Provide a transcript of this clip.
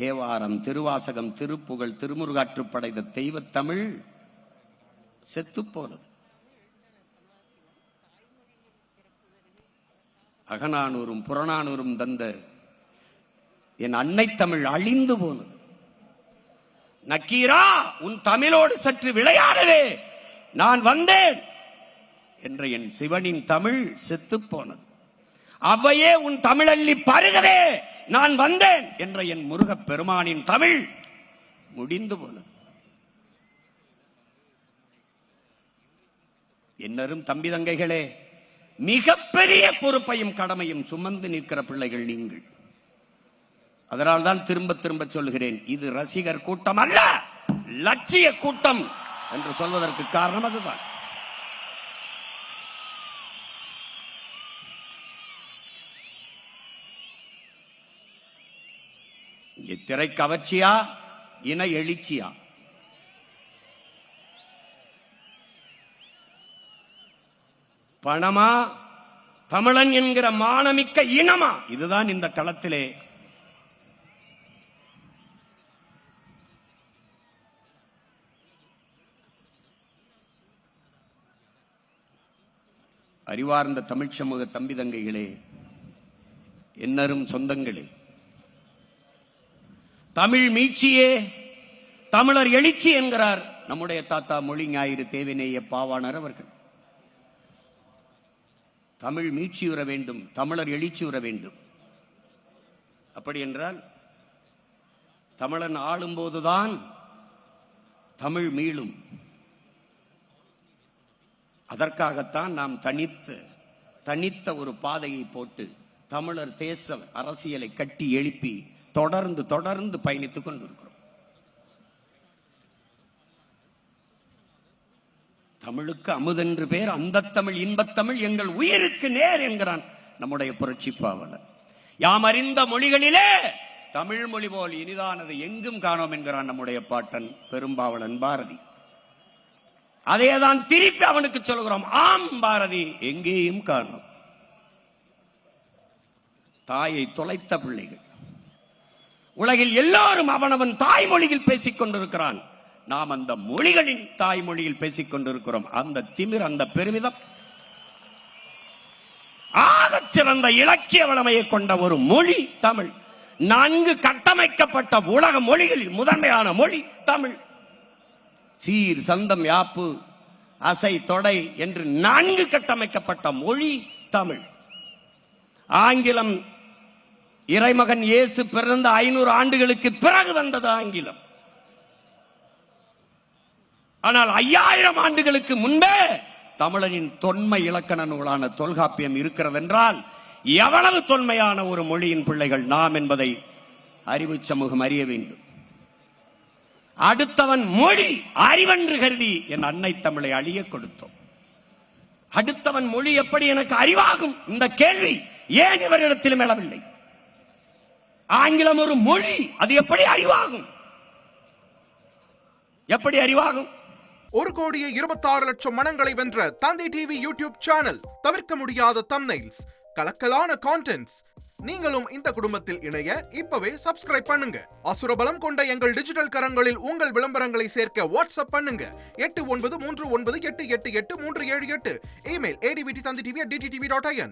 தேவாரம், திருவாசகம், திருப்புகழ், திருமுருகாற்றுப்படை, இந்த தெய்வத்தமிழ் செத்து போனது. அகநானூரும் புறநானூரும் தந்த என் அன்னை தமிழ் அழிந்து போனது. நக்கீரா, உன் தமிழோடு சற்று விளையாடவே நான் வந்தேன் என்ற என் சிவனின் தமிழ் செத்து போனது. அவ்வையே, உன் தமிழள்ளி பருகவே நான் வந்தேன் என்ற என் முருகப் பெருமானின் தமிழ் முடிந்து போனது. என்னரும் தம்பி தங்கைகளே, மிகப்பெரிய பொறுப்பையும் கடமையும் சுமந்து நிற்கிற பிள்ளைகள் நீங்கள். அதனால்தான் திரும்ப திரும்ப சொல்கிறேன், இது ரசிகர் கூட்டம் அல்ல, லட்சிய கூட்டம் என்று சொல்வதற்கு காரணம் அதுதான். திரை கவர்ச்சியா, இன எழுச்சியா? பணமா, தமிழன் என்கிற மானமிக்க இனமா? இதுதான் இந்த களத்திலே அறிவார்ந்த தமிழ் சமூக தம்பி தங்கைகளே, என்னரும் சொந்தங்களே, தமிழ் மீட்சியே தமிழர் எழுச்சி என்கிறார் நம்முடைய தாத்தா மொழி ஞாயிறு தேவிநேய பாவாணர் அவர்கள். தமிழ் மீட்சியுற வேண்டும், தமிழர் எழுச்சியுற வேண்டும். அப்படி என்றால் தமிழன் ஆளும்போதுதான் தமிழ் மீளும். அதற்காகத்தான் நாம் தனித்த ஒரு பாதையை போட்டு தமிழர் தேச அரசியலை கட்டி எழுப்பி தொடர்ந்து பயணித்துக் கொண்டிருக்கிறோம். தமிழுக்கு அமுதென்று பேர், அந்த தமிழ் இன்பத்தமிழ் எங்கள் உயிருக்கு நேர் என்கிறான் நம்முடைய புரட்சி பாவலர். யாம் அறிந்த மொழிகளிலே தமிழ் மொழி போல் இனிதானது எங்கும் காணோம் என்கிறான் நம்முடைய பாட்டன் பெரும்பாவலன் பாரதி. அதையேதான் திருப்பி அவனுக்கு சொல்கிறோம், ஆம் பாரதி, எங்கேயும் காணோம். தாயை தொலைத்த பிள்ளைகள் உலகில் எல்லாரும் அவனவன் தாய்மொழியில் பேசிக் கொண்டிருக்கிறான். நாம் அந்த மொழிகளின் தாய்மொழியில் பேசிக் கொண்டிருக்கிறோம். அந்த திமிர், அந்த பெருமிதம், ஆகச் சிறந்த இலக்கிய வளமையை கொண்ட ஒரு மொழி தமிழ். 4 கட்டமைக்கப்பட்ட உலக மொழிகளில் முதன்மையான மொழி தமிழ். சீர், சந்தம், யாப்பு, அசை, தொடை என்று 4 கட்டமைக்கப்பட்ட மொழி தமிழ். ஆங்கிலம் இறைமகன் இயேசு பிறந்த 500 ஆண்டுகளுக்கு பிறகு வந்தது ஆங்கிலம். ஆனால் 5000 ஆண்டுகளுக்கு முன்பே தமிழனின் தொன்மை இலக்கண நூலான தொல்காப்பியம் இருக்கிறது என்றால் எவ்வளவு தொன்மையான ஒரு மொழியின் பிள்ளைகள் நாம் என்பதை அறிவு சமூகம் அறிய வேண்டும். அடுத்தவன் மொழி அறிவென்று கருதி என் அன்னை தமிழை அழிய கொடுத்தோம். அடுத்தவன் மொழி எப்படி எனக்கு அறிவாகும்? இந்த கேள்வி ஏன் இவரிடத்திலும் எழவில்லை? ஆங்கிலம் ஒரு மொழி, அது எப்படி அறிவாகும்? எப்படி அறிவாகும்? 1,26,00,000 மனங்களை வென்ற தந்தை டிவி யூடியூப் சேனல். தவிர்க்க முடியாத தம்ப்நெயில்ஸ், கலக்கலான கான்டென்ட்ஸ். நீங்களும் இந்த குடும்பத்தில் இணைய இப்பவே சப்ஸ்கிரைப் பண்ணுங்க. அசுரபலம் கொண்ட எங்கள் டிஜிட்டல் கரங்களில் உங்கள் விளம்பரங்களை சேர்க்க வாட்ஸ்அப் பண்ணுங்க. 8939888378. Email advttv@dttv.in.